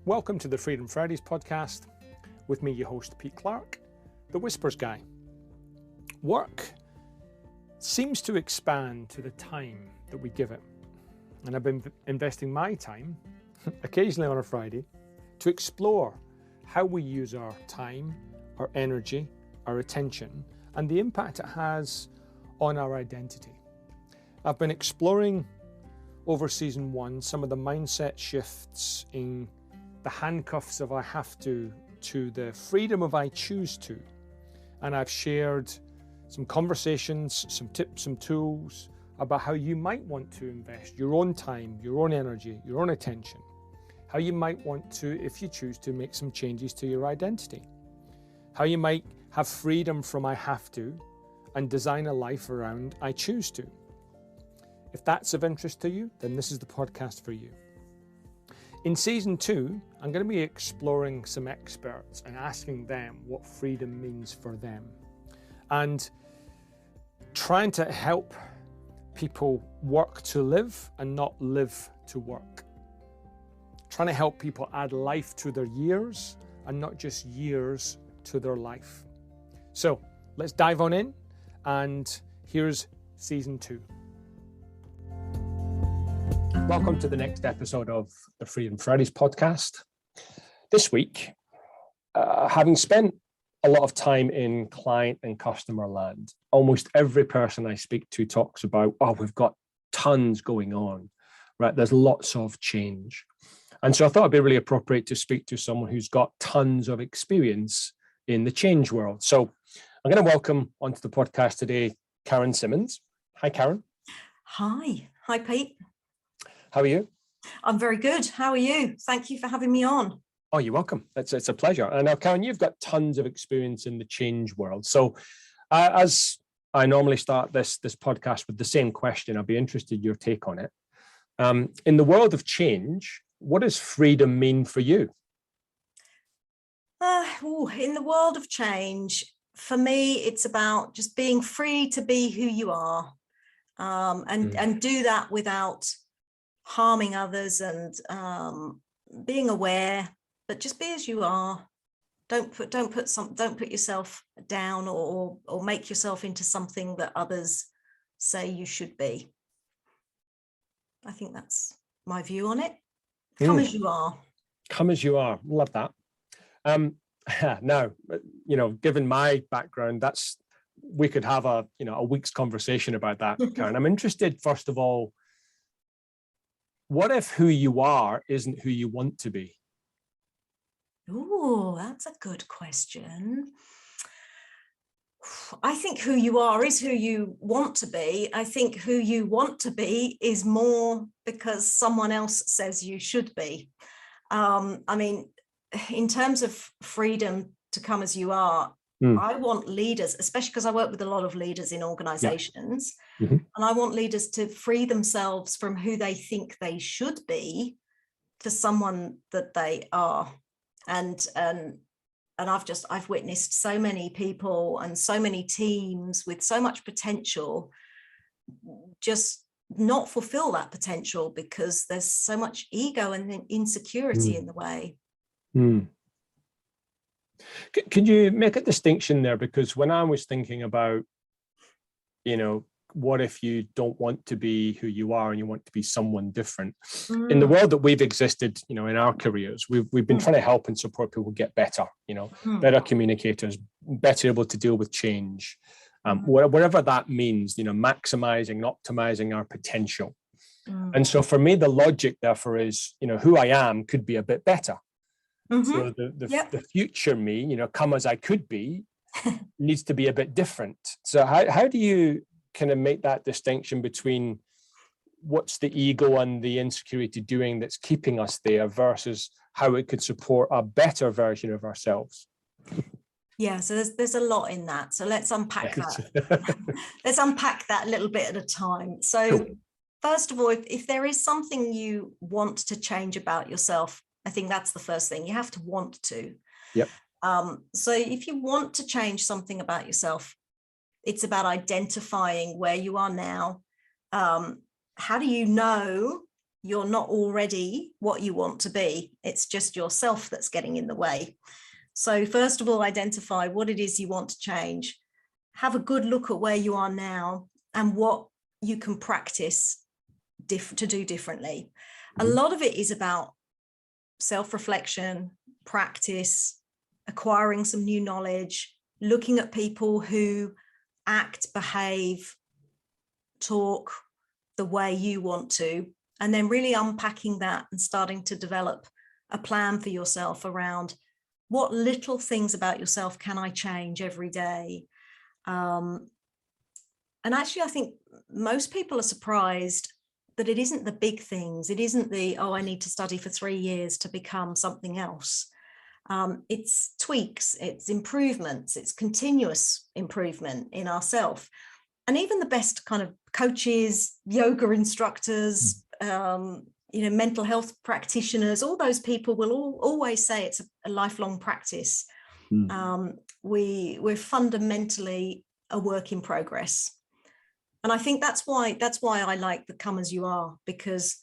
Welcome to the Freedom Fridays podcast. With me, your host, Pete Clark, the Whispers guy. Work seems to expand to the time that we give it. And I've been investing my time, occasionally on a Friday, to explore how we use our time, our energy, our attention, and the impact it has on our identity. I've been exploring over season 1 some of the mindset shifts in the handcuffs of I have to the freedom of I choose to. And I've shared some conversations, some tips, some tools about how you might want to invest your own time, your own energy, your own attention. How you might want to, if you choose to, make some changes to your identity. How you might have freedom from I have to and design a life around I choose to. If that's of interest to you, then this is the podcast for you. In season 2, I'm going to be exploring some experts and asking them what freedom means for them. And trying to help people work to live and not live to work. Trying to help people add life to their years and not just years to their life. So let's dive on in, and here's season 2. Welcome to the next episode of the Freedom Fridays podcast. This week, having spent a lot of time in client and customer land, almost every person I speak to talks about, we've got tons going on, right? There's lots of change. And so I thought it'd be really appropriate to speak to someone who's got tons of experience in the change world. So I'm going to welcome onto the podcast today, Karen Simmons. Hi, Karen. Hi. Hi, Pete. How are you? I'm very good. How are you? Thank you for having me on. Oh, you're welcome. It's a pleasure. And now, Karen, you've got tons of experience in the change world. So as I normally start this podcast with the same question, I'd be interested in your take on it. In the world of change, what does freedom mean for you? In the world of change, for me, it's about just being free to be who you are, and do that without harming others and being aware, but just be as you are. Don't put yourself down or make yourself into something that others say you should be. I think that's my view on it. Come as you are. Come as you are. Love that. Now, given my background, we could have a week's conversation about that, Karen. I'm interested, first of all, what if who you are isn't who you want to be? Oh, that's a good question. I think who you are is who you want to be. I think who you want to be is more because someone else says you should be. In terms of freedom to come as you are, I want leaders, especially because I work with a lot of leaders in organizations, and I want leaders to free themselves from who they think they should be to someone that they are. And I've witnessed so many people and so many teams with so much potential just not fulfill that potential because there's so much ego and insecurity in the way. Could you make a distinction there? Because when I was thinking about, what if you don't want to be who you are and you want to be someone different? In the world that we've existed, in our careers, we've been trying to help and support people get better, better communicators, better able to deal with change, whatever that means, maximizing, optimizing our potential. And so for me, the logic therefore is, who I am could be a bit better. So the future me, come as I could be, needs to be a bit different. So how do you kind of make that distinction between what's the ego and the insecurity doing that's keeping us there versus how it could support a better version of ourselves? Yeah, so there's a lot in that. So let's unpack that. Let's unpack that a little bit at a time. So cool. First of all, if there is something you want to change about yourself, I think that's the first thing. You have to want to. Yep. So if you want to change something about yourself, it's about identifying where you are now. How do you know you're not already what you want to be. It's just yourself that's getting in the way. So first of all, identify what it is you want to change. Have a good look at where you are now and what you can practice to do differently. A lot of it is about self-reflection, practice, acquiring some new knowledge, looking at people who act, behave, talk the way you want to, and then really unpacking that and starting to develop a plan for yourself around what little things about yourself can I change every day. And actually, I think most people are surprised that it isn't the big things. It isn't the, oh, I need to study for 3 years to become something else. It's tweaks, it's improvements, it's continuous improvement in ourselves. And even the best kind of coaches, yoga instructors, mental health practitioners, all those people will always say it's a lifelong practice. We're fundamentally a work in progress. And I think that's why I like the Come As You Are, because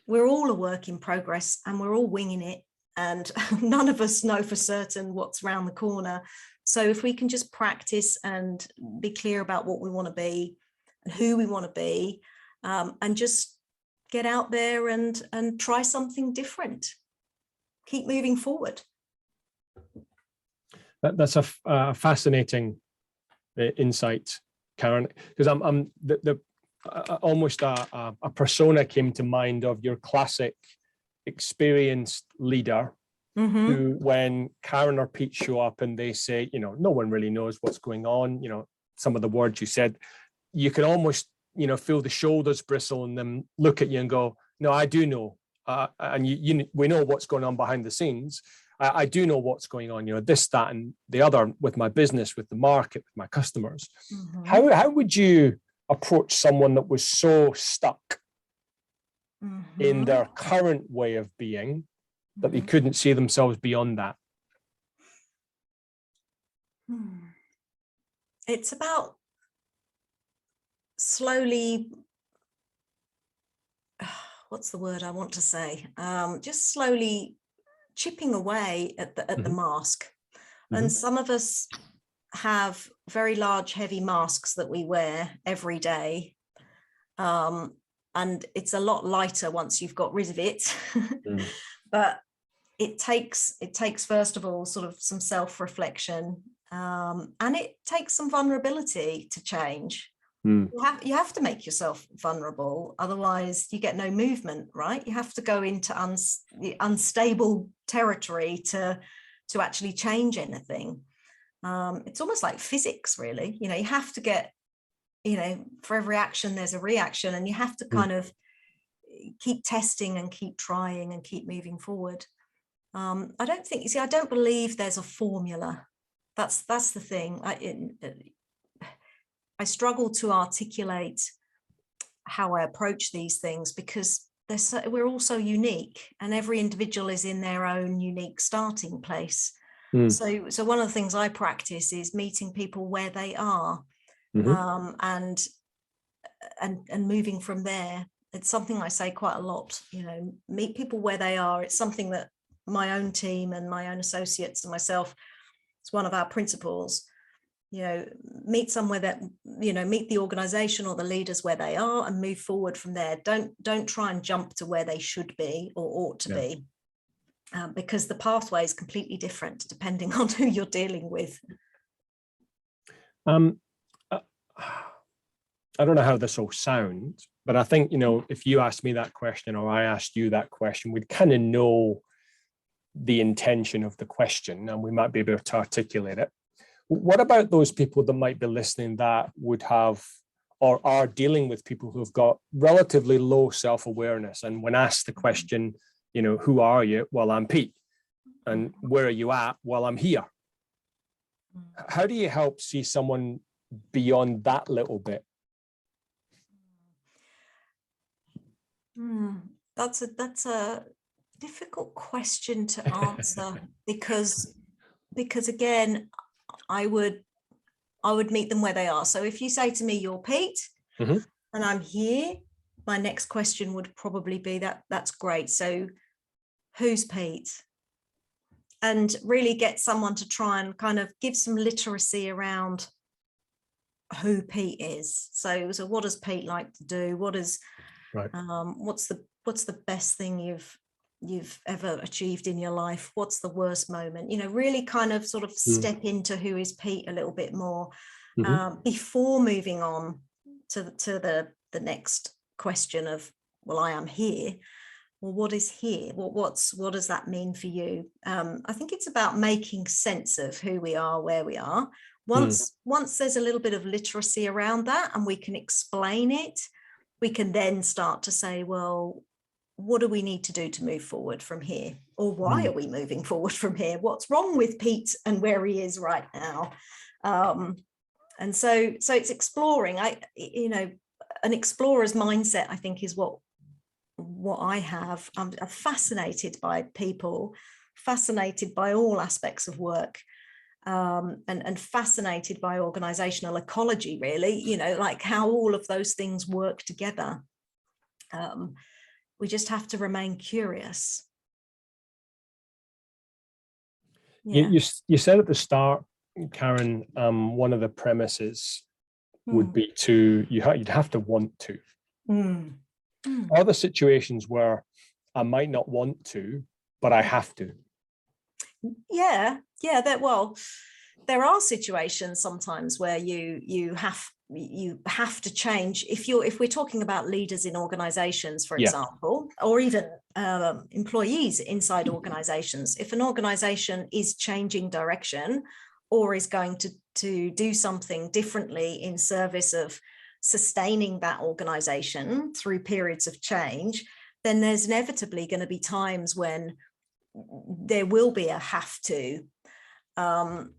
we're all a work in progress and we're all winging it. And none of us know for certain what's around the corner. So if we can just practice and be clear about what we want to be and who we want to be, and just get out there and try something different, keep moving forward. That's a fascinating insight, Karen, because I'm almost a persona came to mind of your classic experienced leader who, when Karen or Pete show up and they say, no one really knows what's going on, some of the words you said, you can almost, feel the shoulders bristle and them look at you and go, no, I do know. And we know what's going on behind the scenes. I do know what's going on, this, that, and the other with my business, with the market, with my customers. How would you approach someone that was so stuck in their current way of being that they couldn't see themselves beyond that? It's about slowly, what's the word I want to say? Just slowly chipping away at the mask. And some of us have very large, heavy masks that we wear every day. And it's a lot lighter once you've got rid of it. But it takes first of all sort of some self-reflection, and it takes some vulnerability to change. You have to make yourself vulnerable, otherwise you get no movement, right? You have to go into unstable territory to actually change anything. It's almost like physics, really. You have to get, for every action there's a reaction, and you have to kind of keep testing and keep trying and keep moving forward. I don't believe there's a formula. That's the thing. I struggle to articulate how I approach these things because we're all so unique, and every individual is in their own unique starting place. So one of the things I practice is meeting people where they are, and moving from there. It's something I say quite a lot, meet people where they are. It's something that my own team and my own associates and myself, it's one of our principles. Meet somewhere that, meet the organization or the leaders where they are and move forward from there. Don't try and jump to where they should be or ought to be, because the pathway is completely different depending on who you're dealing with. I don't know how this will sound, but I think, if you asked me that question or I asked you that question, we'd kind of know the intention of the question and we might be able to articulate it. What about those people that might be listening that would have or are dealing with people who've got relatively low self-awareness? And when asked the question, who are you? Well, I'm Pete. And where are you at? Well, I'm here. How do you help see someone beyond that little bit? That's a difficult question to answer because again, I would meet them where they are. So if you say to me, you're Pete, and I'm here, my next question would probably be that's great. So who's Pete? And really get someone to try and kind of give some literacy around who Pete is. So what does Pete like to do? What's the best thing you've ever achieved in your life? What's the worst moment? Really kind of sort of step into who is Pete a little bit more before moving on to the next question of, well, I am here. Well, what is here? What does that mean for you? I think it's about making sense of who we are, where we are. Once there's a little bit of literacy around that and we can explain it, we can then start to say, well, what do we need to do to move forward from here? Or why are we moving forward from here? What's wrong with Pete and where he is right now? And so it's exploring. An explorer's mindset, I think, is what I have. I'm fascinated by people, fascinated by all aspects of work, and fascinated by organizational ecology, really, like how all of those things work together. We just have to remain curious. Yeah. You said at the start, Karen, one of the premises would be you'd have to want to. Are there situations where I might not want to, but I have to? Yeah. There are situations sometimes where you have to change. If we're talking about leaders in organizations, for example, or even employees inside organizations, if an organization is changing direction or is going to do something differently in service of sustaining that organization through periods of change, then there's inevitably going to be times when there will be a have to. But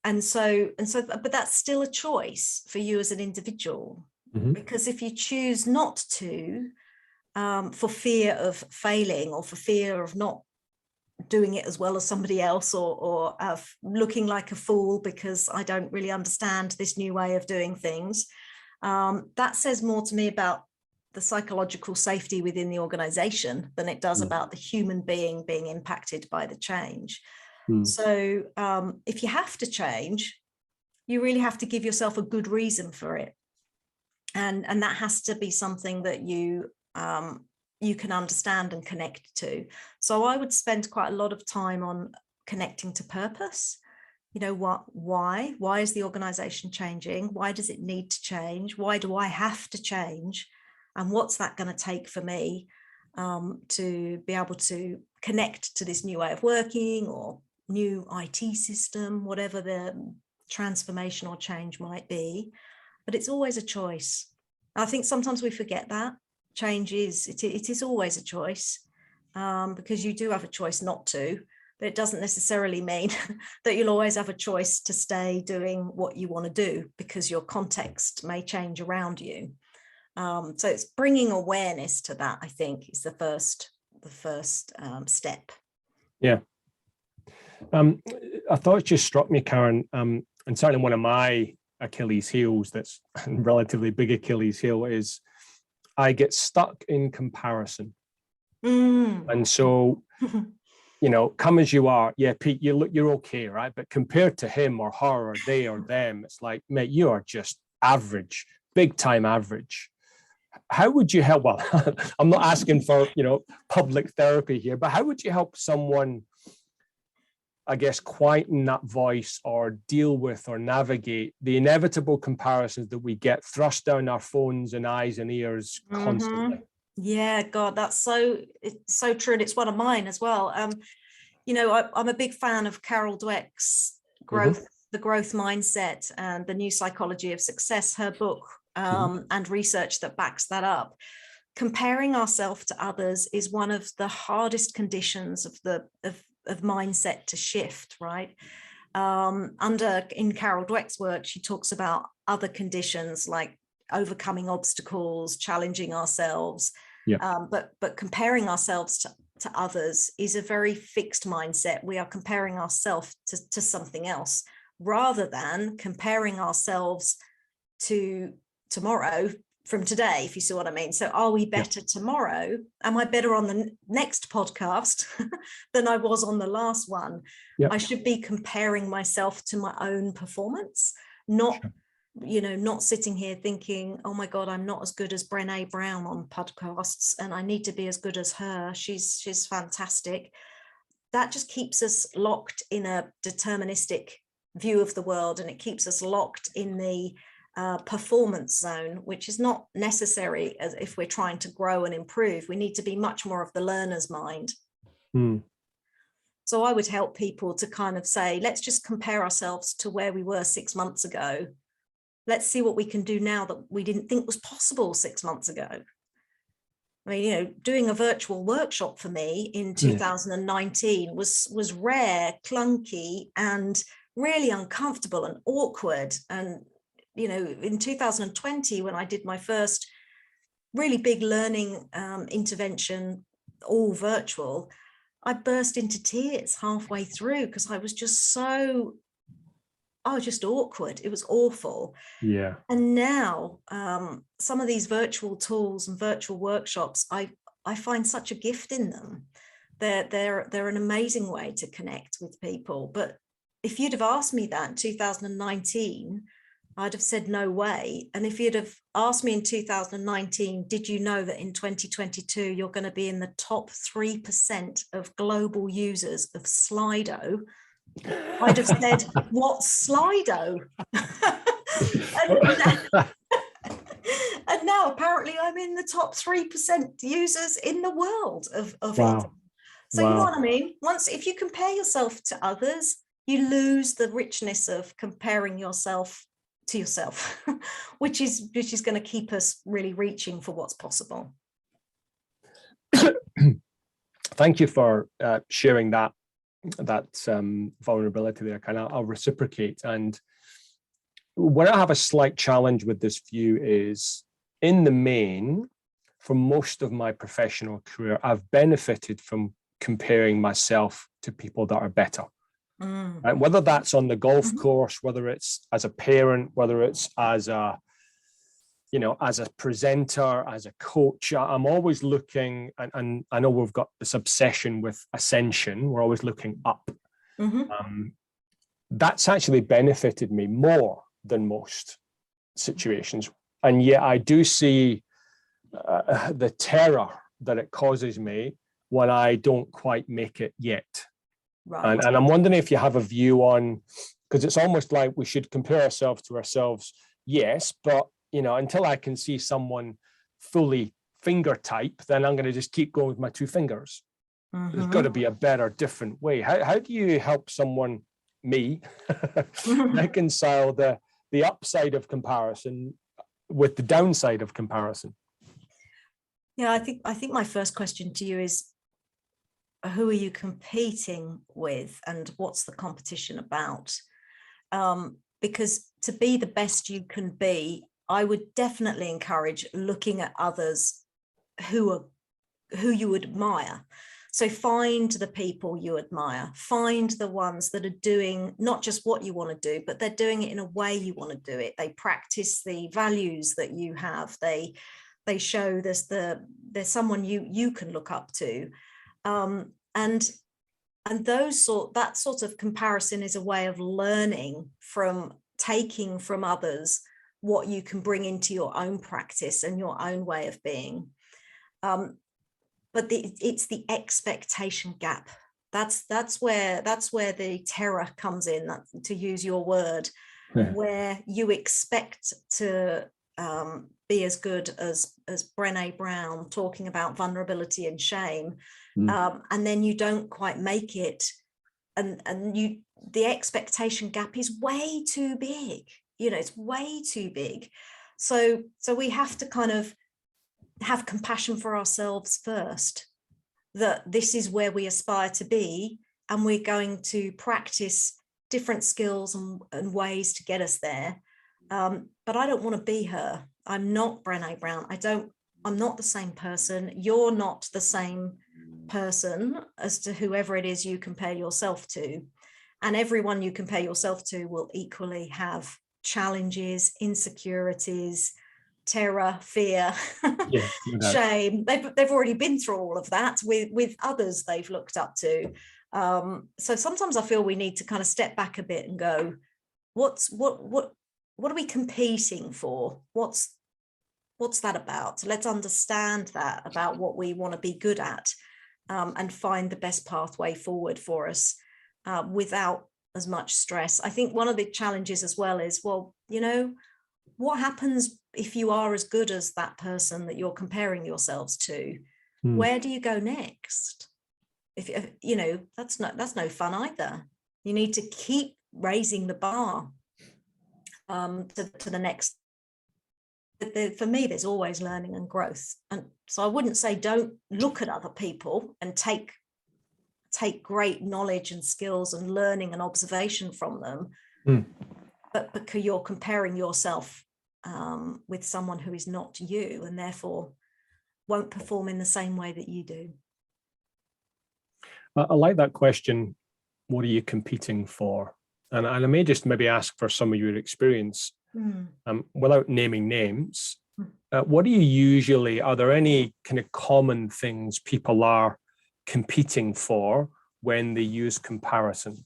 that's still a choice for you as an individual, because if you choose not to, for fear of failing or for fear of not doing it as well as somebody else, or of looking like a fool because I don't really understand this new way of doing things, that says more to me about the psychological safety within the organization than it does about the human being being impacted by the change. So if you have to change, you really have to give yourself a good reason for it. And that has to be something that you can understand and connect to. So I would spend quite a lot of time on connecting to purpose. Why is the organization changing? Why does it need to change? Why do I have to change? And what's that going to take for me to be able to connect to this new way of working or new IT system, whatever the transformational change might be. But it's always a choice. I think sometimes we forget that change it is always a choice, because you do have a choice not to, but it doesn't necessarily mean that you'll always have a choice to stay doing what you want to do, because your context may change around you. So it's bringing awareness to that, I think, is the first step. Yeah. I thought it just struck me, Karen, and certainly one of my Achilles heels, that's a relatively big Achilles heel, is I get stuck in comparison. And so, come as you are. Yeah, Pete, you're okay, right? But compared to him or her or they or them, it's like, mate, you are just average, big time average. How would you help? Well, I'm not asking for, public therapy here, but how would you help someone, I guess, quieten that voice or deal with or navigate the inevitable comparisons that we get thrust down our phones and eyes and ears constantly? Yeah, God, it's so true. And it's one of mine as well. I'm a big fan of Carol Dweck's The Growth Mindset and the New Psychology of Success, her book, and research that backs that up. Comparing ourselves to others is one of the hardest conditions of mindset to shift, right? In Carol Dweck's work, she talks about other conditions like overcoming obstacles, challenging ourselves. But comparing ourselves to others is a very fixed mindset. We are comparing ourselves to something else, rather than comparing ourselves to tomorrow, from today, if you see what I mean. So are we better tomorrow? Am I better on the next podcast than I was on the last one? I should be comparing myself to my own performance, not not sitting here thinking, oh my God, I'm not as good as Brené Brown on podcasts and I need to be as good as her. She's fantastic. That just keeps us locked in a deterministic view of the world, and it keeps us locked in the performance zone, which is not necessary as if we're trying to grow and improve. We need to be much more of the learner's mind. So I would help people to kind of say, let's just compare ourselves to where we were 6 months ago. Let's see what we can do now that we didn't think was possible 6 months ago. I mean, doing a virtual workshop for me in 2019 was rare, clunky, and really uncomfortable and awkward. And in 2020, when I did my first really big learning intervention, all virtual, I burst into tears halfway through because I was just awkward. It was awful. Yeah. And now some of these virtual tools and virtual workshops, I find such a gift in them. They're an amazing way to connect with people. But if you'd have asked me that in 2019, I'd have said no way. And if you'd have asked me in 2019, did you know that in 2022, you're going to be in the top 3% of global users of Slido? I'd have said, what's Slido? and now apparently I'm in the top 3% users in the world of it. So you know what I mean? If you compare yourself to others, you lose the richness of comparing yourself to yourself, which is going to keep us really reaching for what's possible. Thank you for sharing that vulnerability there. I'll reciprocate. And where I have a slight challenge with this view is, in the main, for most of my professional career, I've benefited from comparing myself to people that are better. Right? Whether that's on the golf course, whether it's as a parent, whether it's as a presenter, as a coach, I'm always looking, and I know we've got this obsession with ascension. We're always looking up. That's actually benefited me more than most situations. And yet I do see the terror that it causes me when I don't quite make it yet. Right. And I'm wondering if you have a view on, because it's almost like we should compare ourselves to ourselves, yes, but until I can see someone fully finger type, then I'm going to just keep going with my two fingers. There's got to be a better, different way. How do you help someone, me, reconcile the upside of comparison with the downside of comparison? Yeah, I think my first question to you is, who are you competing with and what's the competition about? Because to be the best you can be, I would definitely encourage looking at others who you admire. So find the people you admire, find the ones that are doing not just what you want to do, but they're doing it in a way you want to do it. They practice the values that you have. They show there's someone you can look up to. And that sort of comparison is a way of learning from taking from others what you can bring into your own practice and your own way of being. But it's the expectation gap. That's where the terror comes in, to use your word, where you expect to be as good as Brené Brown talking about vulnerability and shame, and then you don't quite make it, and the expectation gap is way too big. It's way too big. So we have to kind of have compassion for ourselves first, that this is where we aspire to be, and we're going to practice different skills and ways to get us there. But I don't want to be her. I'm not Brené Brown. I'm not the same person. You're not the same person as to whoever it is you compare yourself to. And everyone you compare yourself to will equally have challenges, insecurities, terror, fear, Yeah, no doubt. shame. They've already been through all of that with others they've looked up to. So sometimes I feel we need to kind of step back a bit and go, what are we competing for? What's that about? Let's understand that about what we want to be good at, and find the best pathway forward for us, without as much stress. I think one of the challenges as well is, well, what happens if you are as good as that person that you're comparing yourselves to? Where do you go next? If that's no fun either. You need to keep raising the bar, to the next. For me, there's always learning and growth, and so I wouldn't say don't look at other people and take great knowledge and skills and learning and observation from them, but because you're comparing yourself with someone who is not you, and therefore won't perform in the same way that you do. I like that question. What are you competing for? And I may just maybe ask for some of your experience, without naming names. What do you usually, are there any kind of common things people are competing for when they use comparison?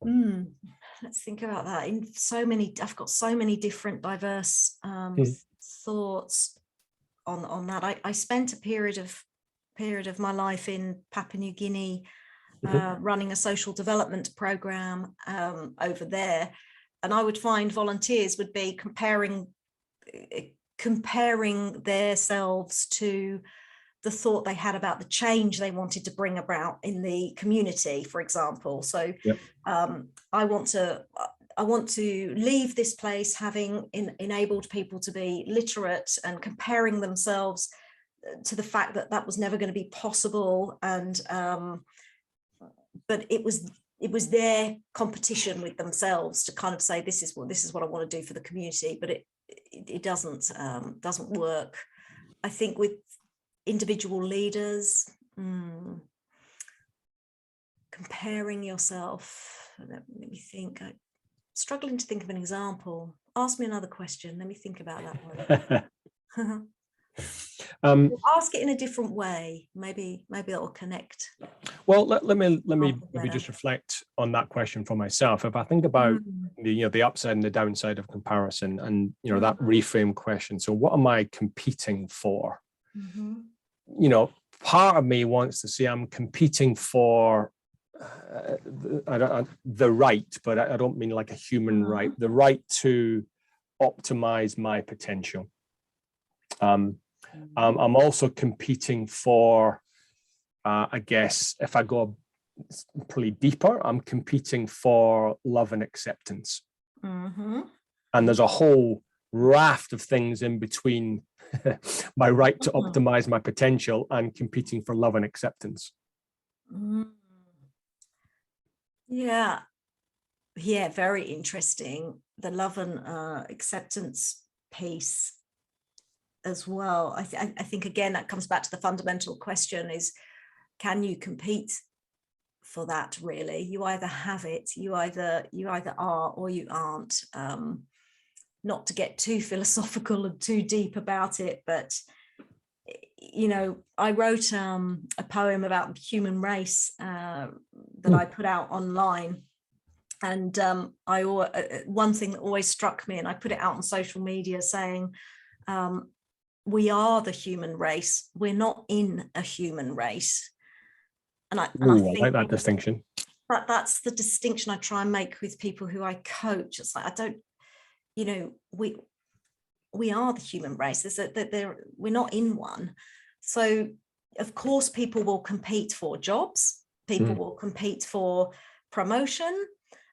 Let's think about that. I've got so many different diverse thoughts on that. I spent a period of my life in Papua New Guinea, running a social development program over there, and I would find volunteers would be comparing themselves to the thought they had about the change they wanted to bring about in the community, for example. So I want to leave this place having enabled people to be literate, and comparing themselves to the fact that that was never going to be possible. And but it was their competition with themselves to kind of say, this is what I want to do for the community, but it doesn't work. I think with individual leaders, comparing yourself. Let me think. I'm struggling to think of an example. Ask me another question. Let me think about that one. Ask it in a different way. Maybe that will connect. Well, let me maybe just reflect on that question for myself. If I think about the upside and the downside of comparison, and that reframe question. So, what am I competing for? Part of me wants to say I'm competing for the right, but I don't mean like a human right, the right to optimize my potential. I'm also competing for, I guess, if I go pretty deeper, I'm competing for love and acceptance. And there's a whole raft of things in between my right to optimize my potential and competing for love and acceptance. Yeah, very interesting. The love and acceptance piece as well. I think again that comes back to the fundamental question: is can you compete for that? Really, you either have it, you either are or you aren't. Not to get too philosophical and too deep about it, but I wrote a poem about the human race that I put out online, and one thing that always struck me, and I put it out on social media, saying we are the human race, we're not in a human race. And I think, I like that distinction. That's the distinction I try and make with people who I coach. It's like, we are the human race. We're not in one. So of course people will compete for jobs, people will compete for promotion.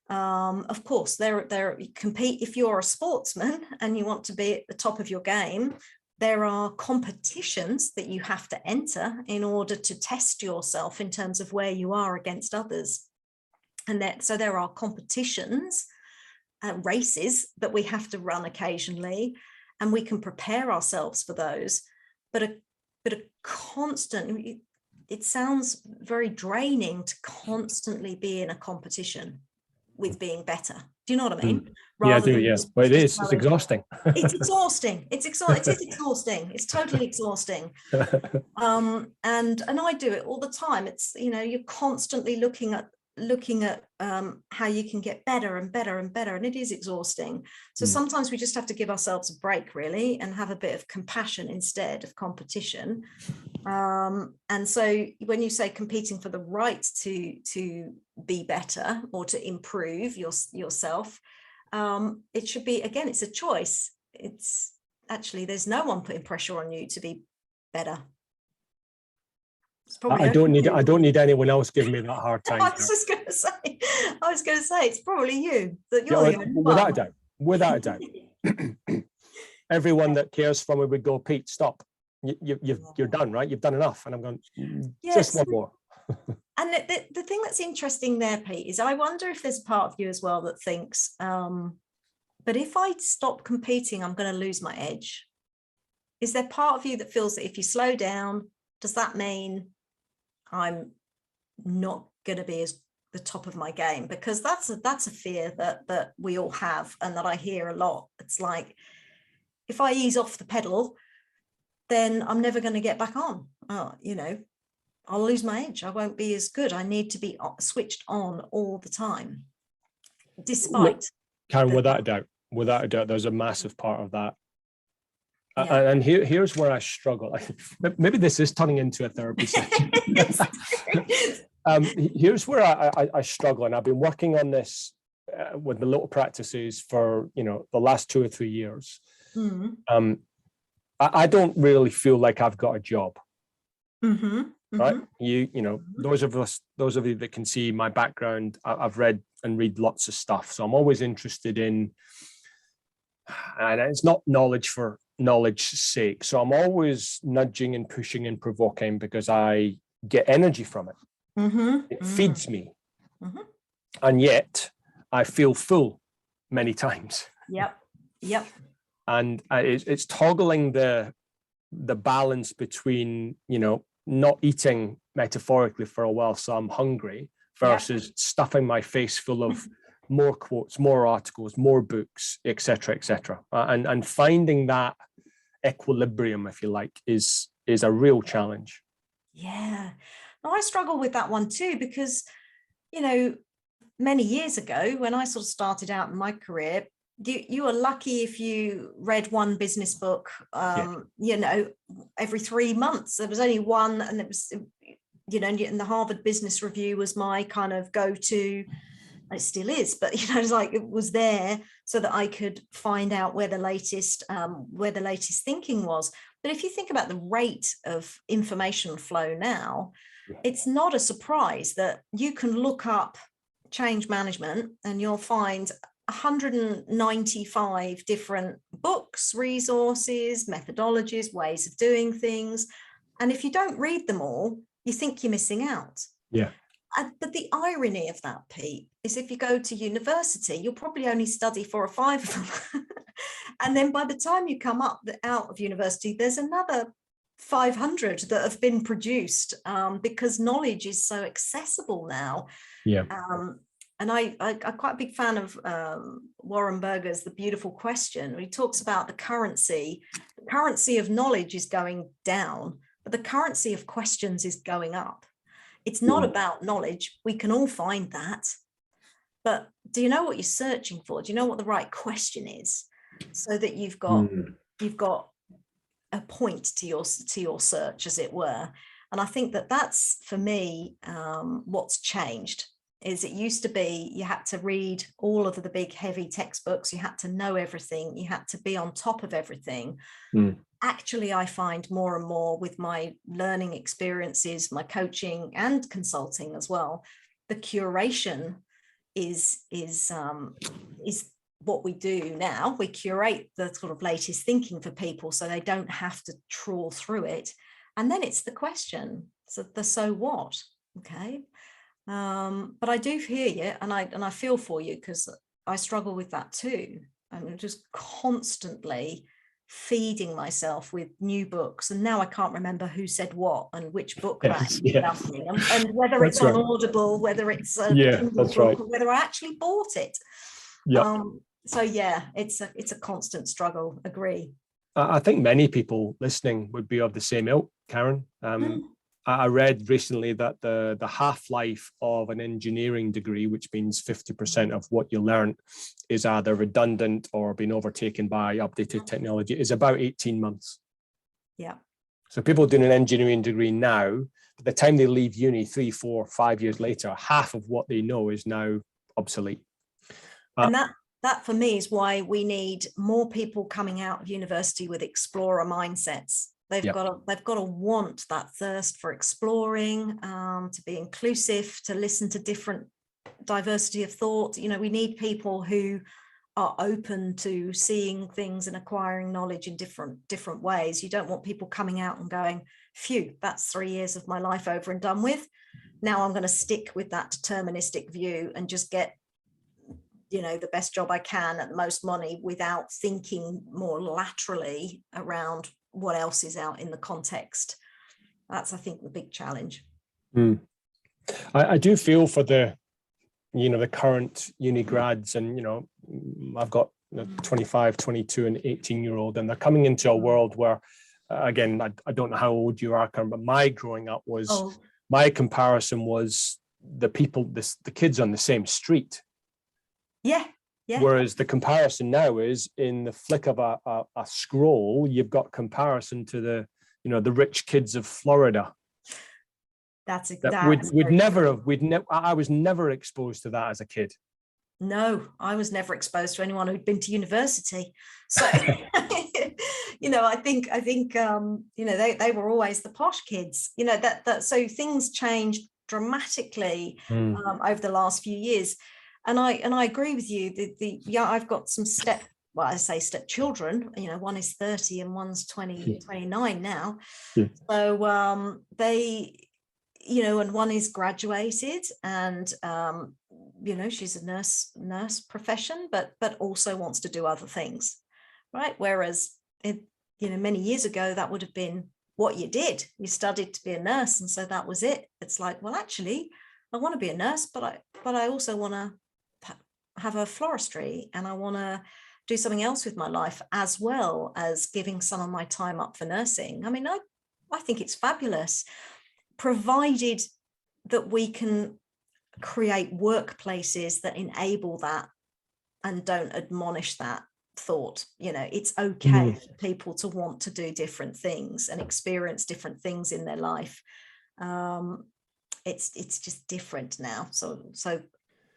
Of course there compete. If you're a sportsman and you want to be at the top of your game, there are competitions that you have to enter in order to test yourself in terms of where you are against others. And so there are competitions, races that we have to run occasionally, and we can prepare ourselves for those. But a constant, it sounds very draining to constantly be in a competition with being better. Do you know what I mean? Yeah, I do. Yeah, but it's exhausting. It's exhausting. It is exhausting. It's totally exhausting. And I do it all the time. It's, you're constantly looking at how you can get better and better and better, and it is exhausting. So sometimes we just have to give ourselves a break, really, and have a bit of compassion instead of competition. And so when you say competing for the right to be better or to improve yourself, it should be, again, it's a choice. It's actually, there's no one putting pressure on you to be better. I don't need anyone else giving me that hard time. I was going to say it's probably you that you're without a doubt. Everyone that cares for me would go, Pete, stop. You're done, right? You've done enough. And I'm going, just one more. And the thing that's interesting there, Pete, is I wonder if there's a part of you as well that thinks, but if I stop competing, I'm going to lose my edge. Is there part of you that feels that if you slow down, does that mean I'm not going to be as the top of my game? Because that's a fear that we all have, and that I hear a lot. It's like, if I ease off the pedal, then I'm never going to get back on. I'll lose my edge. I won't be as good. I need to be switched on all the time. Despite Karen, without a doubt, there's a massive part of that. Yeah. And here's where I struggle. Maybe this is turning into a therapy session. Here's where I struggle, and I've been working on this with the little practices for the last 2 or 3 years. Mm-hmm. I don't really feel like I've got a job. Mm-hmm. Right? Those of you that can see my background, I've read and read lots of stuff, so I'm always interested in, and it's not knowledge for knowledge's sake. So I'm always nudging and pushing and provoking because I get energy from it. Mm-hmm. It feeds me. Mm-hmm. And yet I feel full many times. Yep. And it's toggling the balance between, not eating metaphorically for a while, so I'm hungry, versus stuffing my face full of more quotes, more articles, more books, etc., and finding that equilibrium, if you like, is a real challenge. Yeah, no, I struggle with that one too, because many years ago, when I sort of started out in my career, you were lucky if you read one business book every 3 months. There was only one, and it was and the Harvard Business Review was my kind of go-to. It still is, but it's like it was there so that I could find out where the latest thinking was. But if you think about the rate of information flow now, it's not a surprise that you can look up change management and you'll find 195 different books, resources, methodologies, ways of doing things. And if you don't read them all, you think you're missing out. Yeah. But the irony of that, Pete, is if you go to university, you'll probably only study 4 or 5 of them. And then by the time you come out of university, there's another 500 that have been produced because knowledge is so accessible now. Yeah. And I'm quite a big fan of Warren Berger's The Beautiful Question. He talks about the currency of knowledge is going down, but the currency of questions is going up. It's not about knowledge. We can all find that. But do you know what you're searching for? Do you know what the right question is? So that you've got a point to your search, as it were. And I think that's, for me, what's changed. Is it used to be you had to read all of the big heavy textbooks, you had to know everything, you had to be on top of everything. Actually, I find more and more with my learning experiences, my coaching and consulting as well, the curation is what we do now. We curate the sort of latest thinking for people so they don't have to trawl through it. And then it's the question, so what? Okay. But I do hear you, and I feel for you, because I struggle with that too. I'm just constantly feeding myself with new books, and now I can't remember who said what and which book that nothing, and whether it's on Audible, whether it's a Kindle book, or whether I actually bought it. Yeah. So yeah, it's a constant struggle. Agree. I think many people listening would be of the same ilk, Karen. I read recently that the half-life of an engineering degree, which means 50% of what you learn is either redundant or being overtaken by updated technology, is about 18 months. Yeah. So people doing an engineering degree now, by the time they leave uni 3, 4, 5 years later, half of what they know is now obsolete. And that for me is why we need more people coming out of university with explorer mindsets. They've got to want that thirst for exploring, to be inclusive, to listen to different diversity of thought. You know, we need people who are open to seeing things and acquiring knowledge in different ways. You don't want people coming out and going, phew, that's 3 years of my life over and done with. Now I'm going to stick with that deterministic view and just get, you know, the best job I can at the most money without thinking more laterally around what else is out in the context. That's, I think, the big challenge. I do feel for the current uni grads, and, I've got 25, 22 and 18-year-old, and they're coming into a world where, again, I don't know how old you are, Karen, but my growing up was, my comparison was the kids on the same street. Yeah. Whereas the comparison now is in the flick of a scroll, you've got comparison to the rich kids of Florida. I was never exposed to that as a kid. No, I was never exposed to anyone who'd been to university. So, I think, they were always the posh kids, so things changed dramatically over the last few years. And I agree with you. I've got some step children, one is 30 and one's 29 now. Yeah. So they, and one is graduated, and she's a nurse profession, but also wants to do other things, right? Whereas many years ago, that would have been what you did. You studied to be a nurse, and so that was it. It's like, well, actually, I want to be a nurse, but I also want to have a floristry, and I want to do something else with my life, as well as giving some of my time up for nursing. I mean, I think it's fabulous, provided that we can create workplaces that enable that and don't admonish that thought. It's okay for people to want to do different things and experience different things in their life. It's just different now. So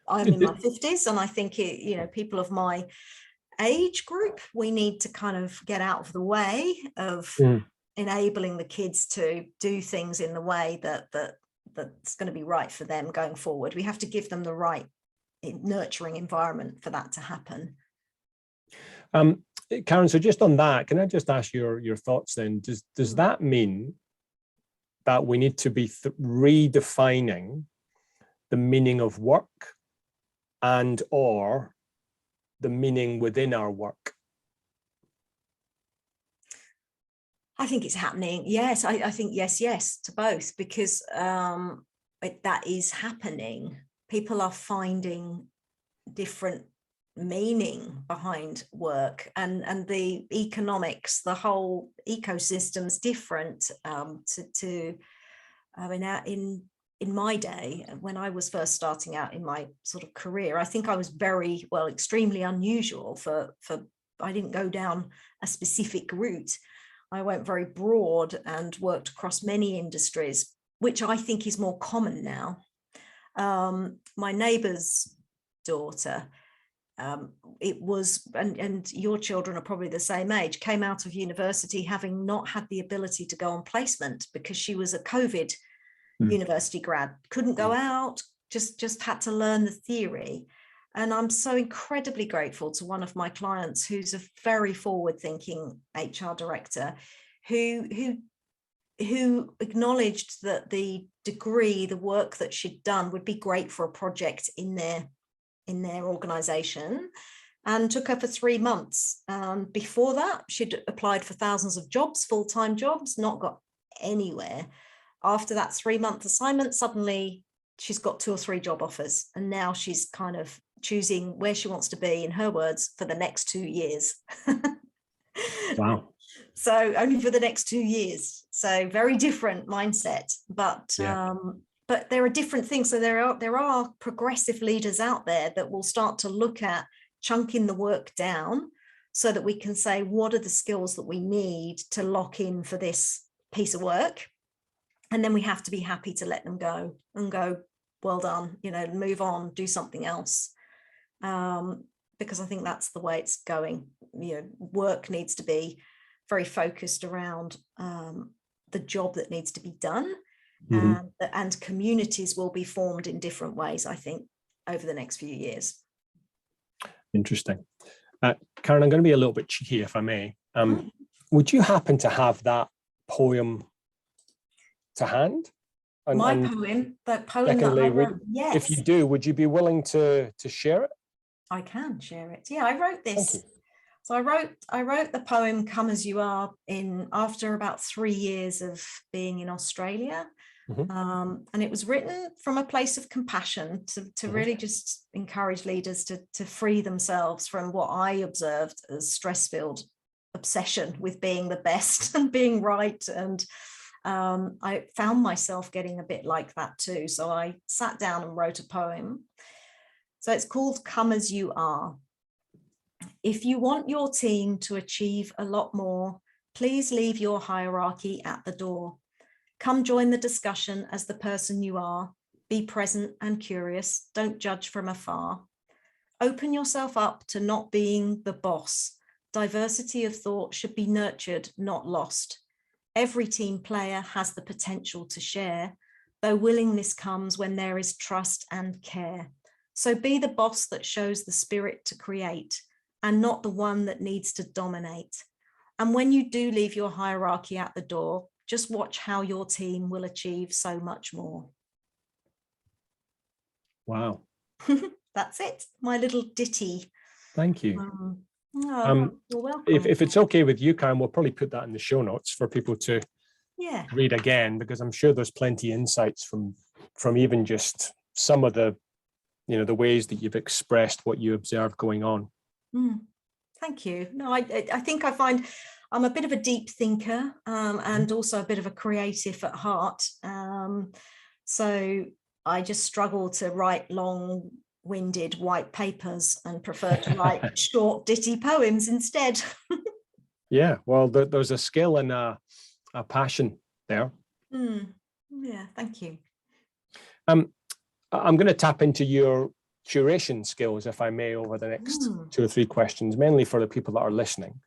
I'm in my 50s, and I think people of my age group, we need to kind of get out of the way of enabling the kids to do things in the way that's going to be right for them going forward. We have to give them the right nurturing environment for that to happen. Karen, so just on that, can I just ask your thoughts then? Does that mean that we need to be redefining the meaning of work and or the meaning within our work? I think it's happening. Yes, I think yes to both, because that is happening. People are finding different meaning behind work, and the economics, the whole ecosystem's different. In my day, when I was first starting out in my sort of career, I think I was extremely unusual for I didn't go down a specific route. I went very broad and worked across many industries, which I think is more common now. My neighbour's daughter, it was, and your children are probably the same age, came out of university having not had the ability to go on placement because she was a COVID university grad, couldn't go out, just had to learn the theory. And I'm so incredibly grateful to one of my clients who's a very forward-thinking HR director who acknowledged that the degree, the work that she'd done would be great for a project in their organization, and took her for 3 months. Before that, she'd applied for thousands of jobs, full-time jobs, not got anywhere. After that 3-month assignment, suddenly she's got 2 or 3 job offers, and now she's kind of choosing where she wants to be, in her words, for the next 2 years. Wow. So only for the next 2 years. So very different mindset, but there are different things. So there are progressive leaders out there that will start to look at chunking the work down so that we can say, what are the skills that we need to lock in for this piece of work? And then we have to be happy to let them go and go, well done, move on, do something else. Because I think that's the way it's going. Work needs to be very focused around the job that needs to be done. And communities will be formed in different ways, I think, over the next few years. Interesting. Karen, I'm going to be a little bit cheeky, if I may. Would you happen to have that poem to hand? Poem, that secondly, I wrote, yes. If you do, would you be willing to share it? I can share it. Yeah, I wrote this. So I wrote the poem "Come As You Are" after about 3 years of being in Australia. And it was written from a place of compassion to really just encourage leaders to free themselves from what I observed as stress-filled obsession with being the best and being right. And I found myself getting a bit like that too. So I sat down and wrote a poem. So it's called "Come As You Are." If you want your team to achieve a lot more, please leave your hierarchy at the door. Come join the discussion as the person you are. Be present and curious. Don't judge from afar. Open yourself up to not being the boss. Diversity of thought should be nurtured, not lost. Every team player has the potential to share, though willingness comes when there is trust and care. So be the boss that shows the spirit to create, and not the one that needs to dominate. And when you do leave your hierarchy at the door, just watch how your team will achieve so much more. Wow. That's it, my little ditty. Thank you. You're welcome. If it's okay with you, Karen, we'll probably put that in the show notes for people to read again, because I'm sure there's plenty of insights from even just some of the the ways that you've expressed what you observe going on. Thank you. No, I think I find I'm a bit of a deep thinker and also a bit of a creative at heart. So I just struggle to write long-winded white papers and prefer to write short ditty poems instead. Yeah, well, there's a skill and a passion there. Yeah, thank you. I'm going to tap into your curation skills, if I may, over the next 2 or 3 questions, mainly for the people that are listening.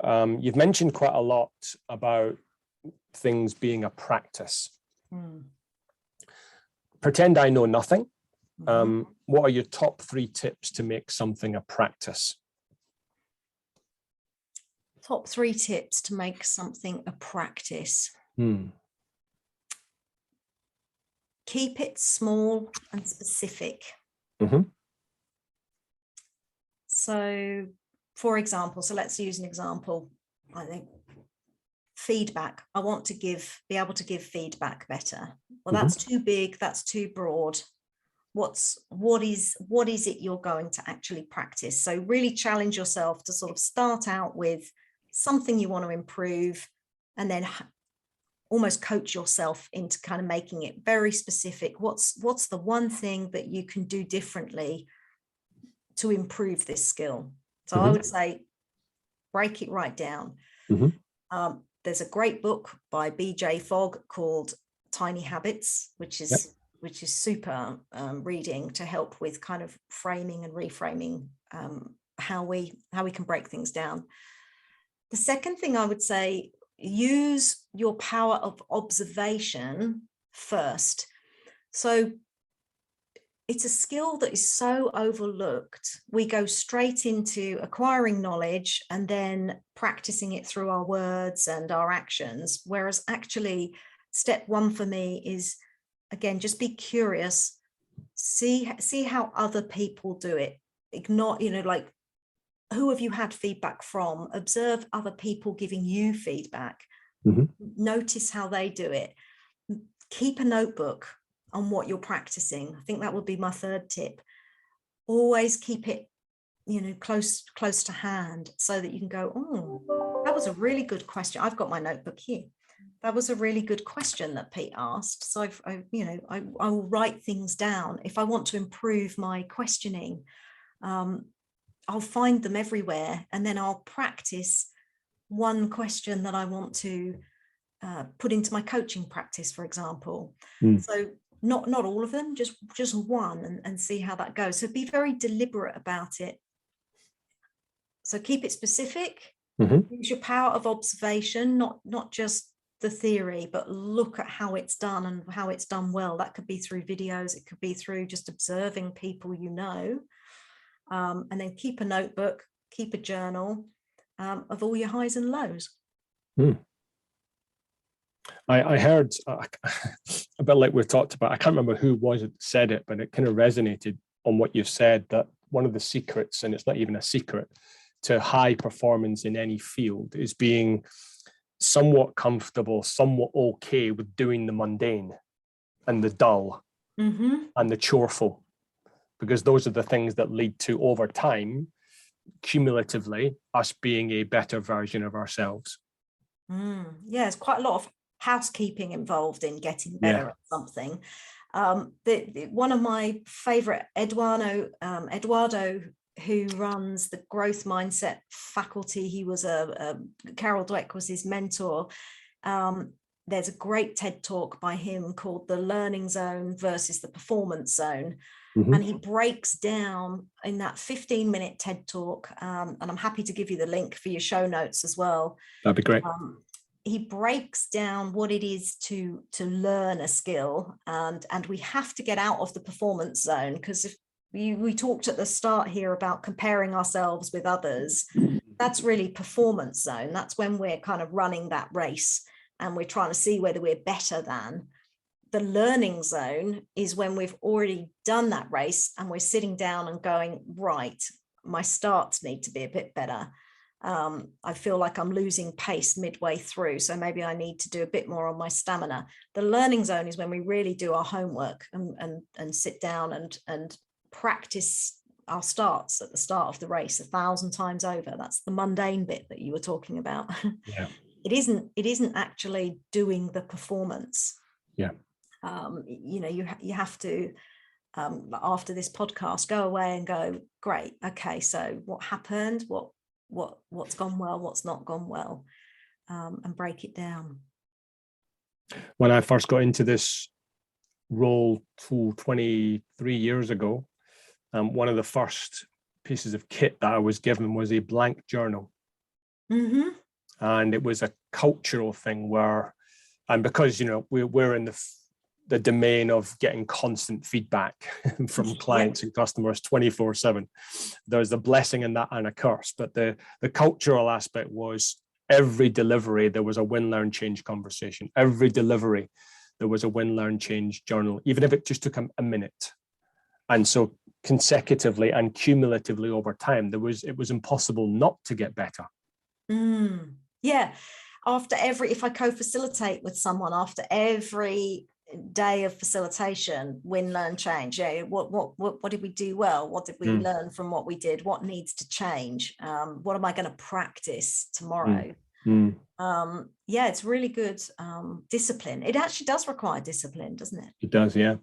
You've mentioned quite a lot about things being a practice. Pretend I know nothing. What are your top 3 tips to make something a practice? Top 3 tips to make something a practice. Keep it small and specific. So, for example, let's use an example. I think feedback. I want to be able to give feedback better. Well, that's too big. That's too broad. What is it you're going to actually practice? So really challenge yourself to sort of start out with something you want to improve, and then almost coach yourself into kind of making it very specific. What's the one thing that you can do differently to improve this skill? So I would say break it right down. There's a great book by BJ Fogg called Tiny Habits, which is super reading to help with kind of framing and reframing how we can break things down. The second thing I would say, use your power of observation first. So it's a skill that is so overlooked. We go straight into acquiring knowledge and then practicing it through our words and our actions. Whereas actually, step 1 for me is, again, just be curious, see how other people do it. Ignore, like, who have you had feedback from? Observe other people giving you feedback. Notice how they do it. Keep a notebook on what you're practicing. I think that would be my 3rd tip. always keep it, close to hand, so that you can go, oh, that was a really good question. I've got my notebook here. That was a really good question that Pete asked. So I will write things down. If I want to improve my questioning, I'll find them everywhere, and then I'll practice one question that I want to put into my coaching practice, for example. So not all of them, just one, and see how that goes. So be very deliberate about it. So keep it specific. Use your power of observation, not just the theory, but look at how it's done and how it's done well. That could be through videos, it could be through just observing people, and then keep a notebook, keep a journal of all your highs and lows. I heard a bit like we've talked about, I can't remember who was it said it, but it kind of resonated on what you've said, that one of the secrets, and it's not even a secret, to high performance in any field is being somewhat comfortable, somewhat okay with doing the mundane and the dull and the choreful, because those are the things that lead to, over time, cumulatively, us being a better version of ourselves. Yeah, there's quite a lot of housekeeping involved in getting better at something. One of my favorite, Eduardo, who runs the growth mindset faculty, he was Carol Dweck was his mentor. There's a great TED talk by him called The Learning Zone versus the Performance Zone. And he breaks down in that 15-minute TED talk, and I'm happy to give you the link for your show notes as well. That'd be great. He breaks down what it is to learn a skill, and we have to get out of the performance zone, because if we talked at the start here about comparing ourselves with others, that's really performance zone. That's when we're kind of running that race and we're trying to see whether we're better than. The learning zone is when we've already done that race and we're sitting down and going, right, my starts need to be a bit better. I feel like I'm losing pace midway through, so maybe I need to do a bit more on my stamina. The learning zone is when we really do our homework and sit down and practice our starts at the start of the race 1,000 times over. That's the mundane bit that you were talking about. Yeah. It isn't actually doing the performance. Yeah. You have to, after this podcast, go away and go, great, okay, so what happened, what's gone well, what's not gone well, and break it down. When I first got into this role 23 years ago, one of the first pieces of kit that I was given was a blank journal. And it was a cultural thing where, and because, we're in the domain of getting constant feedback from clients and customers 24/7. There's a blessing in that and a curse, but the cultural aspect was every delivery, there was a win, learn, change conversation. Every delivery, there was a win, learn, change journal, even if it just took a minute. And so consecutively and cumulatively over time, it was impossible not to get better. Yeah. If I co-facilitate with someone, after every day of facilitation, win, learn, change. Yeah, what did we do well? What did we learn from what we did? What needs to change? What am I going to practice tomorrow? It's really good discipline. It actually does require discipline, doesn't it? It does, yeah.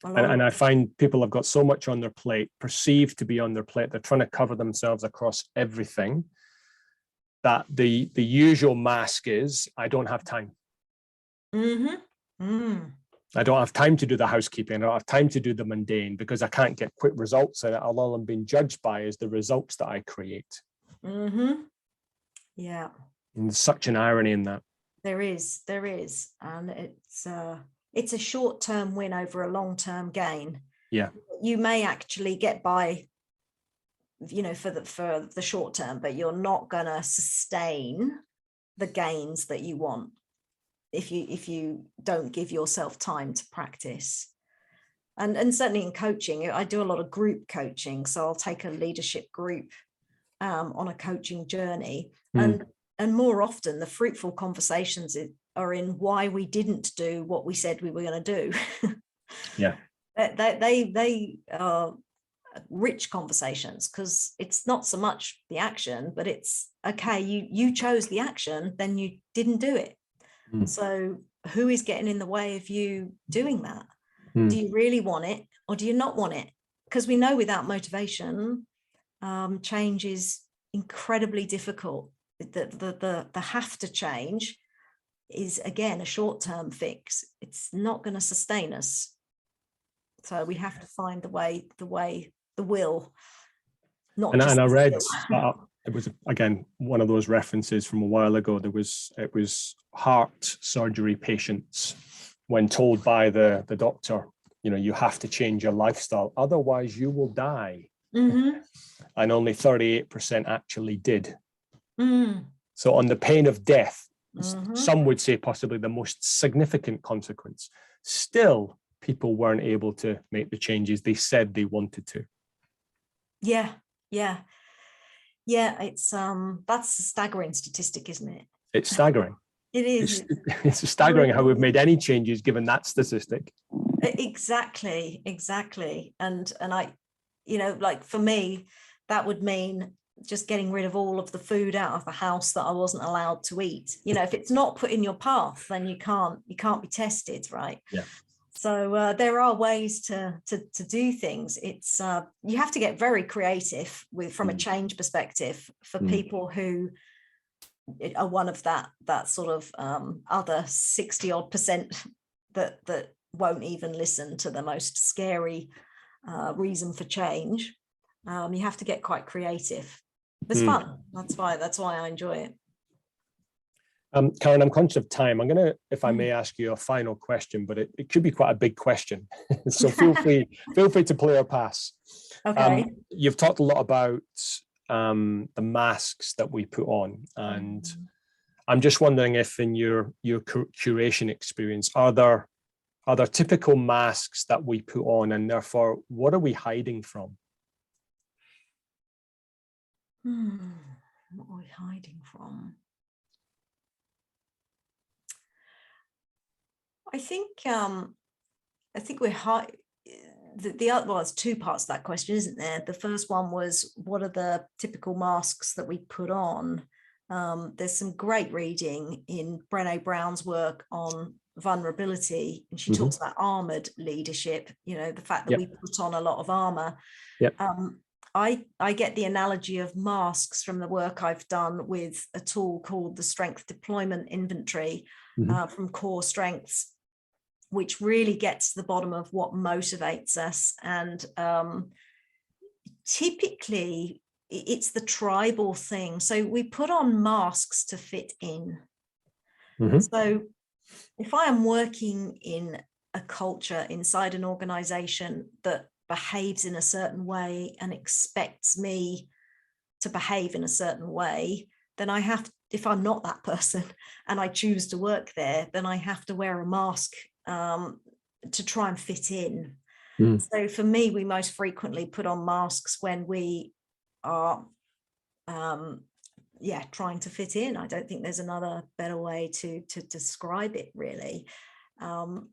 And I find people have got so much on their plate, perceived to be on their plate. They're trying to cover themselves across everything, that the usual mask is, I don't have time. I don't have time to do the housekeeping. I don't have time to do the mundane because I can't get quick results. And all I'm being judged by is the results that I create. Yeah. And there's such an irony in that. There is. And it's a short-term win over a long-term gain. Yeah. You may actually get by, for the short term, but you're not going to sustain the gains that you want if you don't give yourself time to practice. And certainly in coaching, I do a lot of group coaching, so I'll take a leadership group on a coaching journey, and more often the fruitful conversations are in why we didn't do what we said we were going to do. Yeah. They are rich conversations, because it's not so much the action, but it's okay, you chose the action, then you didn't do it. So who is getting in the way of you doing that? Do you really want it, or do you not want it? Because we know without motivation, change is incredibly difficult. The have to change is, again, a short-term fix. It's not going to sustain us. So we have to find the will, not just. And I read it was, again, one of those references from a while ago. It was heart surgery patients, when told by the doctor, you have to change your lifestyle, otherwise you will die. And only 38% actually did. So on the pain of death, some would say possibly the most significant consequence, still people weren't able to make the changes they said they wanted to. Yeah. It's that's a staggering statistic, isn't it? It's staggering. It is. It's staggering how we've made any changes given that statistic. Exactly. And I, like for me, that would mean just getting rid of all of the food out of the house that I wasn't allowed to eat. If it's not put in your path, then you can't be tested, right? Yeah. So there are ways to do things. It's you have to get very creative from a change perspective for people who are one of that sort of other 60-odd% that won't even listen to the most scary reason for change. You have to get quite creative. It's fun. That's why I enjoy it. Karen, I'm conscious of time. I'm going to, if I may, ask you a final question, but it could be quite a big question. So feel free to play or pass. Okay. You've talked a lot about the masks that we put on, and I'm just wondering if in your curation experience, are there typical masks that we put on, and therefore, what are we hiding from? What are we hiding from? I think we're the other, well, there's two parts to that question, isn't there? The first one was, what are the typical masks that we put on? There's some great reading in Brené Brown's work on vulnerability, and she talks about armored leadership, the fact that we put on a lot of armor. I get the analogy of masks from the work I've done with a tool called the Strength Deployment Inventory from Core Strengths, which really gets to the bottom of what motivates us. And typically it's the tribal thing. So we put on masks to fit in. So if I am working in a culture inside an organization that behaves in a certain way and expects me to behave in a certain way, then I have, if I'm not that person and I choose to work there, then I have to wear a mask to try and fit in. So for me, we most frequently put on masks when we are trying to fit in. I don't think there's another better way to describe it, really,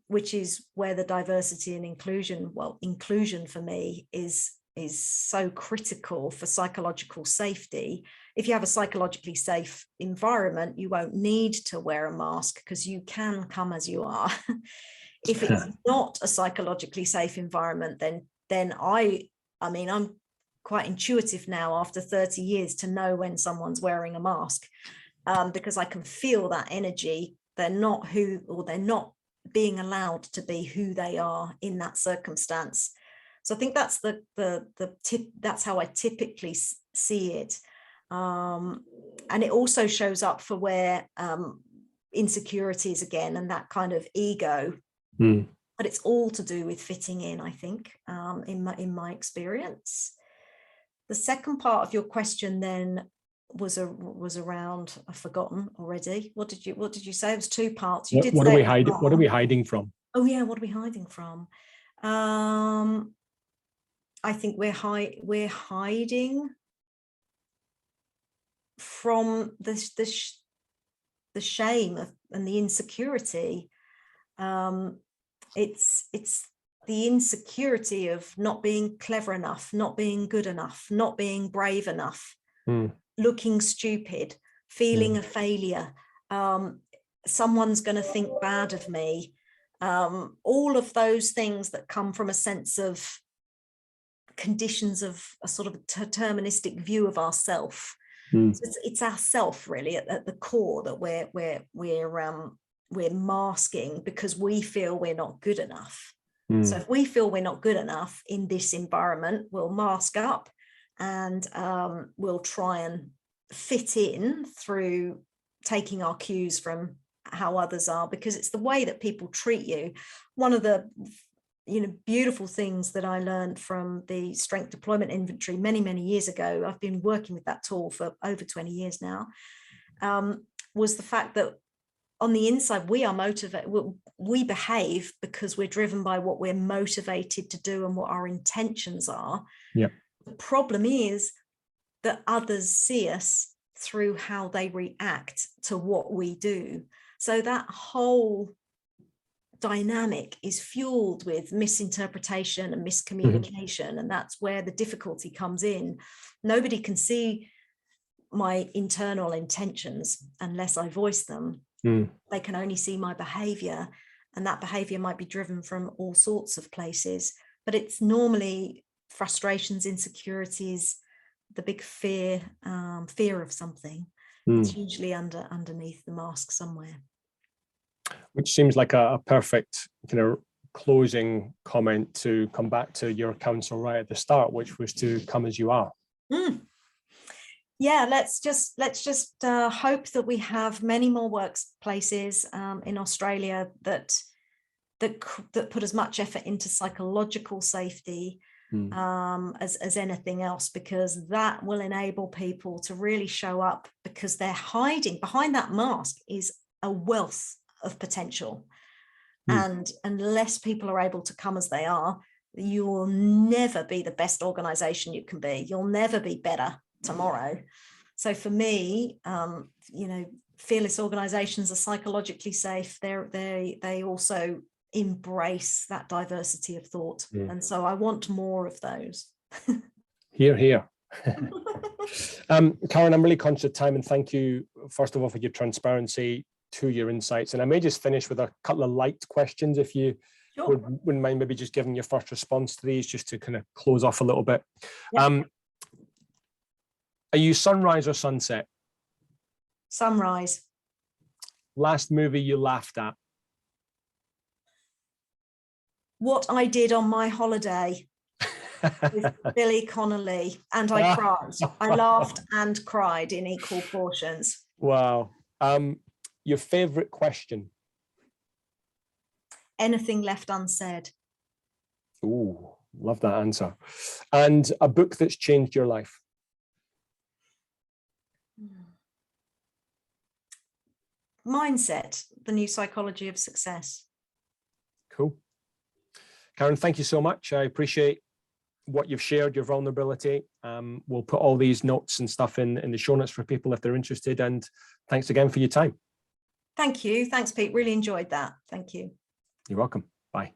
which is where the diversity and inclusion for me is so critical for psychological safety. If you have a psychologically safe environment, you won't need to wear a mask because you can come as you are. If it's not a psychologically safe environment, then I'm quite intuitive now after 30 years to know when someone's wearing a mask, because I can feel that energy. They're not they're not being allowed to be who they are in that circumstance. So I think that's the tip. That's how I typically see it. And it also shows up for where insecurities again, and that kind of ego. But it's all to do with fitting in, I think, in my experience. The second part of your question then was around, I've forgotten already. What did you say? It was two parts. What are we hiding from? Oh yeah, what are we hiding from? I think we're hiding from the shame and the insecurity. It's the insecurity of not being clever enough, not being good enough, not being brave enough, looking stupid, feeling a failure. Someone's going to think bad of me. All of those things that come from a sense of conditions of a sort of deterministic view of ourself. So it's ourself really at the core that we're masking because we feel we're not good enough. So if we feel we're not good enough in this environment, we'll mask up and we'll try and fit in through taking our cues from how others are, because it's the way that people treat you. One of the beautiful things that I learned from the strength deployment inventory many years ago, I've been working with that tool for over 20 years now, was the fact that on the inside, we are motivated. We behave because we're driven by what we're motivated to do and what our intentions are. Yep. The problem is that others see us through how they react to what we do. So that whole dynamic is fueled with misinterpretation and miscommunication. And that's where the difficulty comes in. Nobody can see my internal intentions unless I voice them. They can only see my behavior, and that behavior might be driven from all sorts of places, but it's normally frustrations, insecurities, the big fear of something. It's usually underneath the mask somewhere. Which seems like a perfect kind of closing comment to come back to your counsel right at the start, which was to come as you are. Yeah, let's just hope that we have many more workplaces in Australia that put as much effort into psychological safety as anything else, because that will enable people to really show up, because they're hiding behind that mask is a wealth of potential. And unless people are able to come as they are, you will never be the best organization you can be. You'll never be better tomorrow. So for me, fearless organizations are psychologically safe. They also embrace that diversity of thought. And so I want more of those. Hear, hear. Karen, I'm really conscious of time, and thank you, first of all, for your transparency, to your insights. And I may just finish with a couple of light questions, if you wouldn't mind maybe just giving your first response to these, just to kind of close off a little bit. Yep. Are you sunrise or sunset? Sunrise. Last movie you laughed at? What I Did on My Holiday with Billy Connolly, and I cried. I laughed and cried in equal portions. Wow. Your favorite question? Anything left unsaid. Ooh, love that answer. And a book that's changed your life? Mindset, The New Psychology of Success. Cool. Karen, thank you so much. I appreciate what you've shared, your vulnerability. We'll put all these notes and stuff in the show notes for people if they're interested. And thanks again for your time. Thank you. Thanks, Pete. Really enjoyed that. Thank you. You're welcome. Bye.